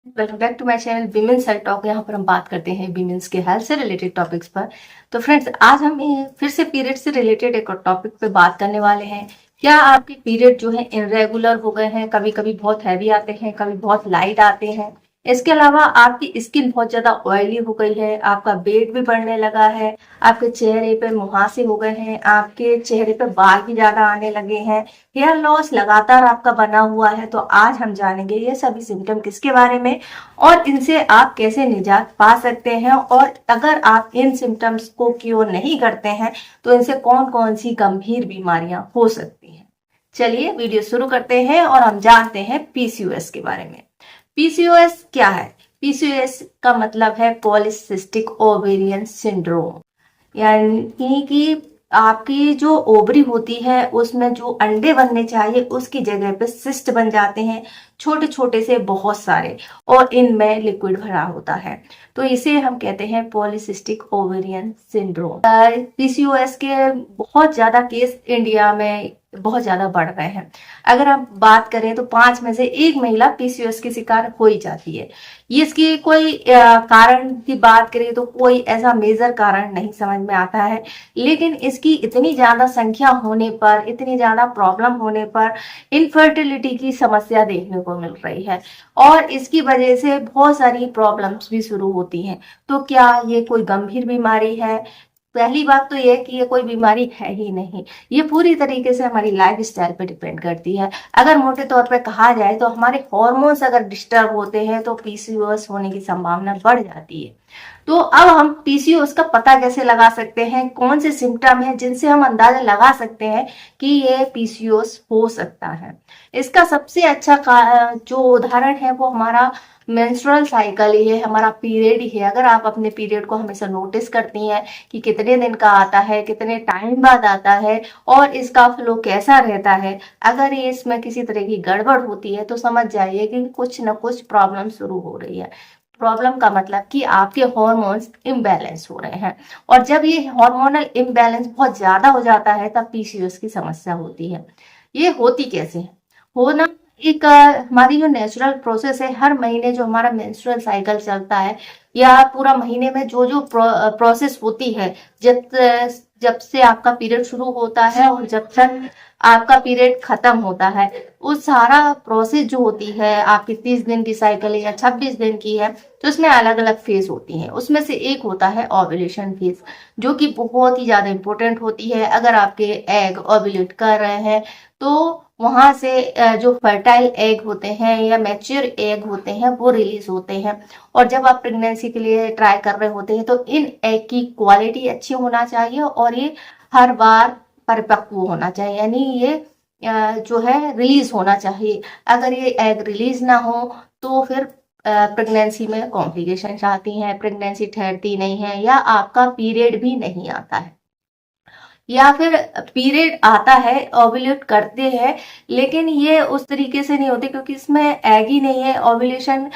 Welcome back to my channel women's health talk. यहाँ पर हम बात करते हैं विमेंस के हेल्थ से रिलेटेड टॉपिक्स पर। तो फ्रेंड्स, आज हम फिर से पीरियड से रिलेटेड एक और टॉपिक पे बात करने वाले हैं। क्या आपके पीरियड जो है इरेगुलर हो गए हैं, कभी कभी बहुत हैवी आते हैं, कभी बहुत लाइट आते हैं। इसके अलावा आपकी स्किन बहुत ज्यादा ऑयली हो गई है, आपका वेट भी बढ़ने लगा है, आपके चेहरे पे मुहासे हो गए हैं, आपके चेहरे पे बाल भी ज्यादा आने लगे हैं, हेयर लॉस लगातार आपका बना हुआ है। तो आज हम जानेंगे ये सभी सिम्टम किसके बारे में और इनसे आप कैसे निजात पा सकते हैं, और अगर आप इन सिम्टम्स को क्योर नहीं करते हैं तो इनसे कौन कौन सी गंभीर बीमारियां हो सकती हैं। चलिए वीडियो शुरू करते हैं और हम जानते हैं पीसीओएस के बारे में। पीसीओएस क्या है? पीसीओएस का मतलब है पॉलीसिस्टिक ओवेरियन सिंड्रोम। यानी कि आपकी जो ओवरी होती है उसमें जो अंडे बनने चाहिए उसकी जगह पे सिस्ट बन जाते हैं, छोटे छोटे से बहुत सारे, और इनमें लिक्विड भरा होता है। तो इसे हम कहते हैं पॉलीसिस्टिक ओवेरियन सिंड्रोम। पीसीओएस के बहुत ज्यादा केस इंडिया में बहुत ज्यादा बढ़ रहे हैं। अगर हम बात करें तो 5 में से 1 महिला पीसीओएस की शिकार हो ही जाती है। ये इसकी कोई कारण की बात करें तो कोई ऐसा मेजर कारण नहीं समझ में आता है, लेकिन इसकी इतनी ज्यादा संख्या होने पर, इतनी ज्यादा प्रॉब्लम होने पर इनफर्टिलिटी की समस्या देखने को मिल रही है और इसकी वजह से बहुत सारी प्रॉब्लम्स भी शुरू होती हैं। तो क्या ये कोई गंभीर बीमारी है? पहली बात तो ये कि ये कोई बीमारी है ही नहीं। ये पूरी तरीके से हमारी लाइफ स्टाइल पे डिपेंड करती है। अगर मोटे तौर पे कहा जाए तो हमारे हॉर्मोन्स अगर डिस्टर्ब होते हैं तो पीसीओएस होने की संभावना बढ़ जाती है। तो अब हम पीसीओएस का पता कैसे लगा सकते हैं? कौन से सिम्टम है जिनसे हम अंदाजा लगा सकते हैं कि ये पीसीओएस हो सकता है? इसका सबसे अच्छा जो उदाहरण है वो हमारा मेंस्ट्रुअल साइकिल ही है, हमारा पीरियड ही है। अगर आप अपने पीरियड को हमेशा नोटिस करती हैं कि कितने दिन का आता है, कितने टाइम बाद आता है और इसका फ्लो कैसा रहता है, अगर ये इसमें किसी तरह की गड़बड़ होती है तो समझ जाइए कि कुछ न कुछ प्रॉब्लम शुरू हो रही है। प्रॉब्लम का मतलब कि आपके हॉर्मोन्स इम्बैलेंस हो रहे हैं, और जब ये हार्मोनल इम्बैलेंस बहुत ज्यादा हो जाता है तब पीसीओएस की समस्या होती है। ये होती कैसे है? होना एक हमारी जो नेचुरल प्रोसेस है, हर महीने जो हमारा मेंस्ट्रुअल साइकिल चलता है या पूरा महीने में जो जो प्रोसेस होती है, जब जब से आपका पीरियड शुरू होता है और जब तक आपका पीरियड खत्म होता है, उस सारा प्रोसेस जो होती है, आपकी 30 दिन की साइकिल या 26 दिन की है, तो उसमें अलग अलग फेज होती हैं। उसमें से एक होता है ओव्यूलेशन फेज, जो कि बहुत ही ज्यादा इंपॉर्टेंट होती है। अगर आपके एग ओव्यूलेट कर रहे हैं तो वहां से जो फर्टाइल एग होते हैं या मैच्योर एग होते हैं वो रिलीज होते हैं, और जब आप प्रेगनेंसी के लिए ट्राई कर रहे होते हैं तो इन एग की क्वालिटी अच्छी होना चाहिए और ये हर बार परिपक्व होना चाहिए, यानी ये जो है रिलीज होना चाहिए। अगर ये एग रिलीज ना हो तो फिर प्रेगनेंसी में कॉम्प्लिकेशन आती हैं, प्रेगनेंसी ठहरती नहीं है या आपका पीरियड भी नहीं आता है, या फिर पीरियड आता है, ओव्यूलेट करते हैं, लेकिन ये उस तरीके से नहीं होते क्योंकि इसमें एग ही नहीं है। ओव्यूलेशन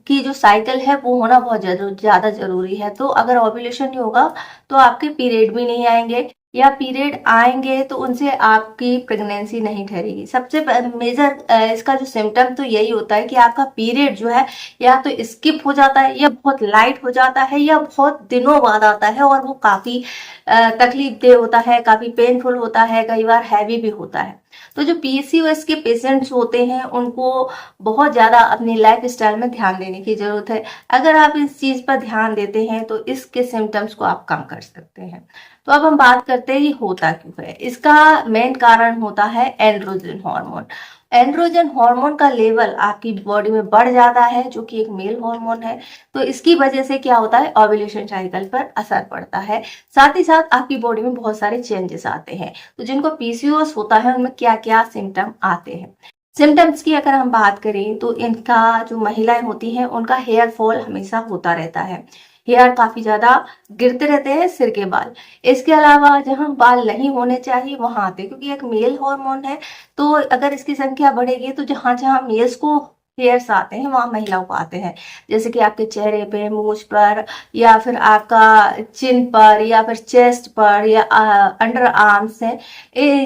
की जो साइकिल है वो होना बहुत ज्यादा जरूरी है। तो अगर ओव्यूलेशन नहीं होगा तो आपके पीरियड भी नहीं आएंगे, या पीरियड आएंगे तो उनसे आपकी प्रेगनेंसी नहीं ठहरेगी। सबसे मेजर इसका जो सिम्टम तो यही होता है कि आपका पीरियड जो है या तो स्किप हो जाता है, या बहुत लाइट हो जाता है, या बहुत दिनों बाद आता है और वो काफी तकलीफ दे होता है, काफी पेनफुल होता है, कई बार हैवी भी होता है। तो जो पीसीओएस के पेशेंट्स होते हैं उनको बहुत ज्यादा अपनी लाइफ स्टाइल में ध्यान देने की जरूरत है। अगर आप इस चीज पर ध्यान देते हैं तो इसके सिम्टम्स को आप कम कर सकते हैं। तो अब हम बात करते हैं ये होता क्यों है। इसका मेन कारण होता है एंड्रोजन हार्मोन। एंड्रोजन हार्मोन का लेवल आपकी बॉडी में बढ़ जाता है, जो कि एक मेल हार्मोन है। तो इसकी वजह से क्या होता है, ओव्यूलेशन साइकिल पर असर पड़ता है। साथ ही साथ आपकी बॉडी में बहुत सारे चेंजेस आते हैं। तो जिनको पीसीओएस होता है उनमें क्या क्या सिम्टम आते हैं? सिम्टम्स की अगर हम बात करें तो इनका जो महिलाएं होती हैं उनका हेयर फॉल हमेशा होता रहता है, हेयर काफी ज्यादा गिरते रहते हैं, सिर के बाल। इसके अलावा जहां बाल नहीं होने चाहिए वहां आते हैं, क्योंकि एक मेल हार्मोन है। तो अगर इसकी संख्या बढ़ेगी तो जहां जहां मेल्स को हेयर्स आते हैं वहाँ महिलाओं को आते हैं, जैसे कि आपके चेहरे पे, मूंछ पर, या फिर आपका चिन पर, या फिर चेस्ट पर, या अंडर आर्म्स है,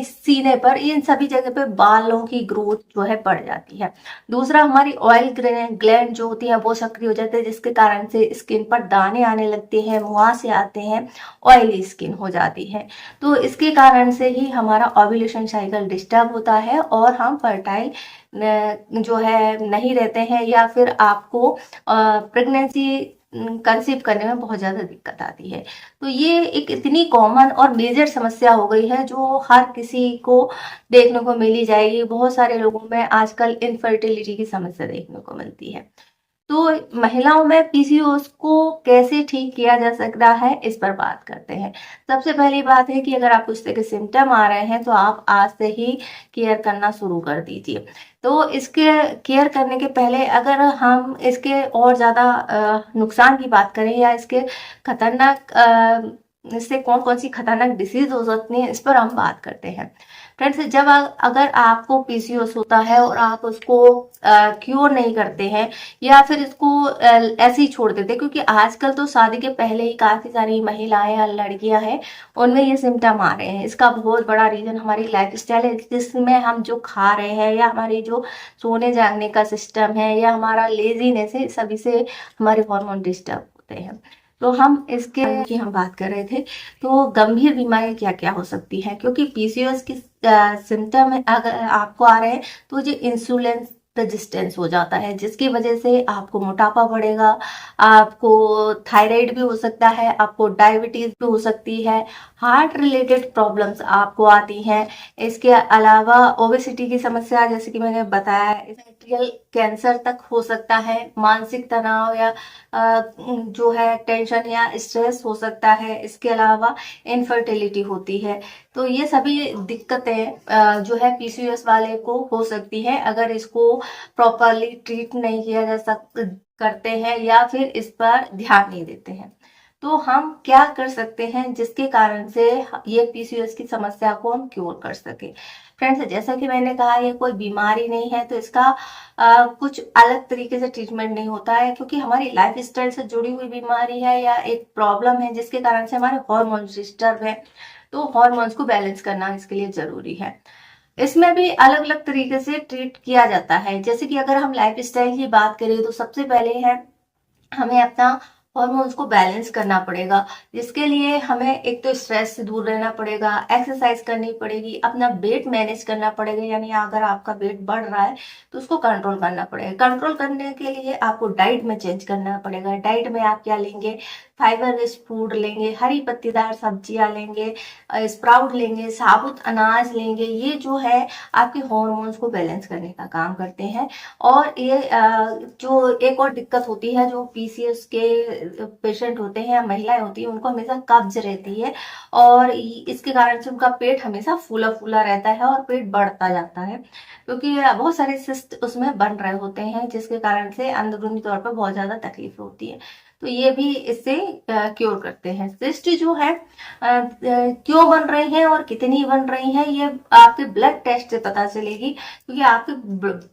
सीने पर, इन सभी जगह पे बालों की ग्रोथ जो है बढ़ जाती है। दूसरा, हमारी ऑयल ग्लैंड जो होती है वो सक्रिय हो जाती है, जिसके कारण से स्किन पर दाने आने लगते हैं, मुहासे आते हैं, ऑयली स्किन हो जाती है। तो इसके कारण से ही हमारा ओव्यूलेशन साइकिल डिस्टर्ब होता है और हम फर्टाइल जो है नहीं रहते हैं, या फिर आपको प्रेगनेंसी कंसीव करने में बहुत ज़्यादा दिक्कत आती है। तो ये एक इतनी कॉमन और मेजर समस्या हो गई है जो हर किसी को देखने को मिली जाएगी। बहुत सारे लोगों में आजकल इनफर्टिलिटी की समस्या देखने को मिलती है। तो महिलाओं में पीसीओएस को कैसे ठीक किया जा सकता है, इस पर बात करते हैं। सबसे पहली बात है कि अगर आपको इस तरह के सिम्टम आ रहे हैं तो आप आज से ही केयर करना शुरू कर दीजिए। तो इसके केयर करने के पहले अगर हम इसके और ज़्यादा नुकसान की बात करें, या इसके खतरनाक इससे कौन कौन सी खतरनाक डिसीज हो सकती है, इस पर हम बात करते हैं। फ्रेंड्स, जब अगर आपको पीसीओएस होता है और आप उसको क्योर नहीं करते हैं, या फिर इसको ऐसे ही छोड़ देते हैं, क्योंकि आजकल तो शादी के पहले ही काफी सारी महिलाएं या लड़कियां हैं उनमें ये सिम्टम आ रहे हैं। इसका बहुत बड़ा रीजन हमारी लाइफस्टाइल है, जिसमें हम जो खा रहे हैं, या हमारी जो सोने जागने का सिस्टम है, या हमारा लेजीनेस है, सभी से हमारे हार्मोन डिस्टर्ब होते हैं। तो हम इसके की हम बात कर रहे थे। तो गंभीर बीमारी क्या क्या हो सकती है, क्योंकि पीसीओएस की सिम्टम अगर आपको आ रहे हैं तो जो इंसुलिन रेजिस्टेंस हो जाता है, जिसकी वजह से आपको मोटापा बढ़ेगा, आपको थायराइड भी हो सकता है, आपको डायबिटीज भी हो सकती है, हार्ट रिलेटेड प्रॉब्लम्स आपको आती हैं। इसके अलावा ओबेसिटी की समस्या, जैसे कि मैंने बताया, एंडोमेट्रियल कैंसर तक हो सकता है, मानसिक तनाव या जो है टेंशन या स्ट्रेस हो सकता है। इसके अलावा इनफर्टिलिटी होती है। तो ये सभी दिक्कतें जो है पीसीओएस वाले को हो सकती है अगर इसको प्रॉपरली ट्रीट नहीं किया जा करते हैं, या फिर इस पर ध्यान नहीं देते हैं। तो हम क्या कर सकते हैं जिसके कारण से ये पीसीओएस की समस्या को हम क्योर कर सके। फ्रेंड्स, जैसा कि मैंने कहा, ये कोई बीमारी नहीं है, तो इसका कुछ अलग तरीके से ट्रीटमेंट नहीं होता है, क्योंकि हमारी लाइफ स्टाइल से जुड़ी हुई बीमारी है, या एक प्रॉब्लम है जिसके कारण से हमारे हॉर्मोन्स डिस्टर्ब है। तो हॉर्मोन्स को बैलेंस करना इसके लिए जरूरी है। इसमें भी अलग अलग तरीके से ट्रीट किया जाता है। जैसे कि अगर हम लाइफ स्टाइल की बात करें तो सबसे पहले है हमें अपना हॉर्मोन्स को बैलेंस करना पड़ेगा, जिसके लिए हमें एक तो स्ट्रेस से दूर रहना पड़ेगा, एक्सरसाइज करनी पड़ेगी, अपना वेट मैनेज करना पड़ेगा, यानी अगर आपका वेट बढ़ रहा है तो उसको कंट्रोल करना पड़ेगा। कंट्रोल करने के लिए आपको डाइट में चेंज करना पड़ेगा। डाइट में आप क्या लेंगे, फाइबर रिच फूड लेंगे, हरी पत्तीदार सब्जियां लेंगे, स्प्राउट लेंगे, साबुत अनाज लेंगे। ये जो है आपके हॉर्मोन्स को बैलेंस करने का काम करते हैं। और ये जो एक और दिक्कत होती है, जो पीसीएस के पेशेंट होते हैं या महिलाएं होती हैं, उनको हमेशा कब्ज रहती है, और इसके कारण से उनका पेट हमेशा फूला फूला रहता है और पेट बढ़ता जाता है, क्योंकि बहुत सारे सिस्ट उसमें बन रहे होते हैं, जिसके कारण से अंदरूनी तौर पर बहुत ज्यादा तकलीफ होती है। तो ये भी इससे क्योर करते हैं। सिस्ट जो है क्यों बन रही है और कितनी बन रही है, ये आपके ब्लड टेस्ट से पता चलेगी, क्योंकि आपके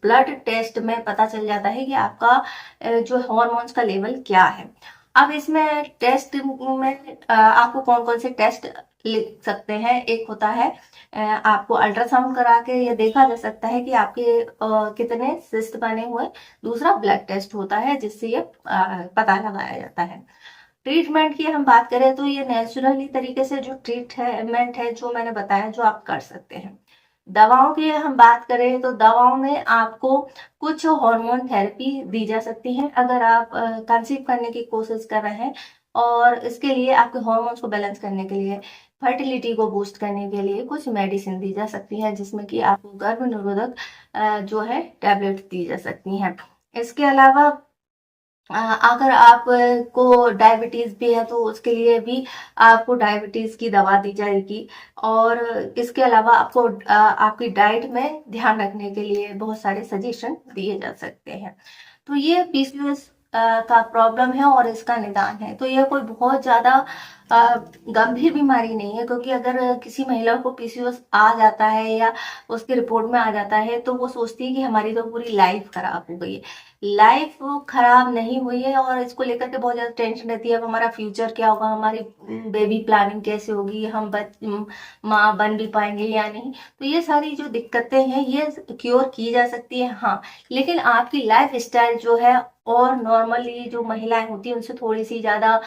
ब्लड टेस्ट में पता चल जाता है कि आपका जो हार्मोन्स का लेवल क्या है। अब इसमें टेस्ट में आपको कौन कौन से टेस्ट लिख सकते हैं। एक होता है आपको अल्ट्रासाउंड करा के ये देखा जा सकता है कि आपके कितने सिस्ट बने हुए। दूसरा ब्लड टेस्ट होता है, जिससे ये पता लगाया जाता है। ट्रीटमेंट की हम बात करें तो ये नेचुरली तरीके से जो ट्रीटमेंट है, जो मैंने बताया, जो आप कर सकते हैं। दवाओं की हम बात करें तो दवाओं में आपको कुछ हार्मोन थेरेपी दी जा सकती है अगर आप कंसीव करने की कोशिश कर रहे हैं, और इसके लिए आपके हार्मोन्स को बैलेंस करने के लिए, फर्टिलिटी को बूस्ट करने के लिए कुछ मेडिसिन दी जा सकती है, जिसमें कि आपको गर्भ निरोधक जो है टैबलेट दी जा सकती हैं। इसके अलावा अगर आपको डायबिटीज भी है तो उसके लिए भी आपको डायबिटीज की दवा दी जाएगी। और इसके अलावा आपको आपकी डाइट में ध्यान रखने के लिए बहुत सारे सजेशन दिए जा सकते हैं। तो ये पीसीओएस का प्रॉब्लम है और इसका निदान है। तो ये कोई बहुत ज्यादा गंभीर बीमारी नहीं है, क्योंकि अगर किसी महिला को पीसीओएस आ जाता है या उसके रिपोर्ट में आ जाता है तो वो सोचती है कि हमारी तो पूरी लाइफ खराब हो गई है। लाइफ खराब नहीं हुई है, और इसको लेकर के बहुत ज्यादा टेंशन रहती है, अब हमारा फ्यूचर क्या होगा, हमारी बेबी प्लानिंग कैसे होगी, हम माँ बन भी पाएंगे या नहीं। तो ये सारी जो दिक्कतें हैं ये क्योर की जा सकती है, हाँ। लेकिन आपकी लाइफ स्टाइल जो है, और नॉर्मली जो महिलाएं होती हैं उनसे थोड़ी सी ज्यादा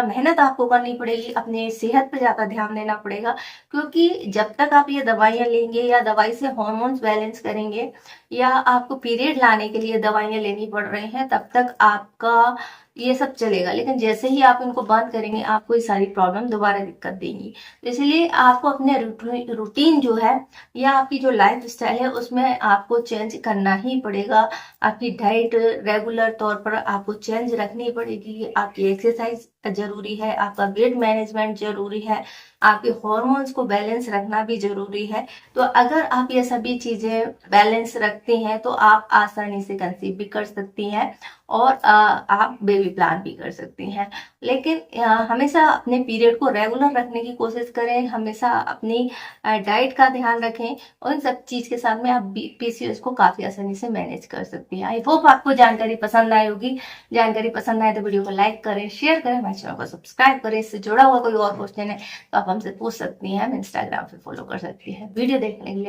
मेहनत आपको करनी पड़ेगी, अपने सेहत पे ज्यादा ध्यान देना पड़ेगा। क्योंकि जब तक आप ये दवाइयां लेंगे या दवाई से हार्मोन्स बैलेंस करेंगे, या आपको पीरियड लाने के लिए दवाइयां लेनी पड़ रही हैं, तब तक आपका ये सब चलेगा। लेकिन जैसे ही आप इनको बंद करेंगे, आपको ये सारी प्रॉब्लम दोबारा दिक्कत देंगी। तो इसलिए आपको अपने रूटीन जो है, या आपकी जो लाइफ स्टाइल है, उसमें आपको चेंज करना ही पड़ेगा। आपकी डाइट रेगुलर तौर पर आपको चेंज रखनी पड़ेगी, आपकी एक्सरसाइज जरूरी है, आपका वेट मैनेजमेंट जरूरी है, आपके हॉर्मोन्स को बैलेंस रखना भी जरूरी है। तो अगर आप ये सभी चीजें बैलेंस रखती हैं तो आप आसानी से कंसीव भी कर सकती हैं, और आप बेबी प्लान भी कर सकती हैं। लेकिन हमेशा अपने पीरियड को रेगुलर रखने की कोशिश करें, हमेशा अपनी डाइट का ध्यान रखें, और इन सब चीज के साथ में आप पीसीओएस को काफी आसानी से मैनेज कर सकती हैं। आई होप आपको जानकारी पसंद आई होगी। जानकारी पसंद आए तो वीडियो को लाइक करें, शेयर करें, हमारे चैनल को सब्सक्राइब करें। इससे जुड़ा हुआ कोई और क्वेश्चन है तो आप हमसे पूछ सकती हैं, हम इंस्टाग्राम पे फॉलो कर सकती हैं। वीडियो देखने के लिए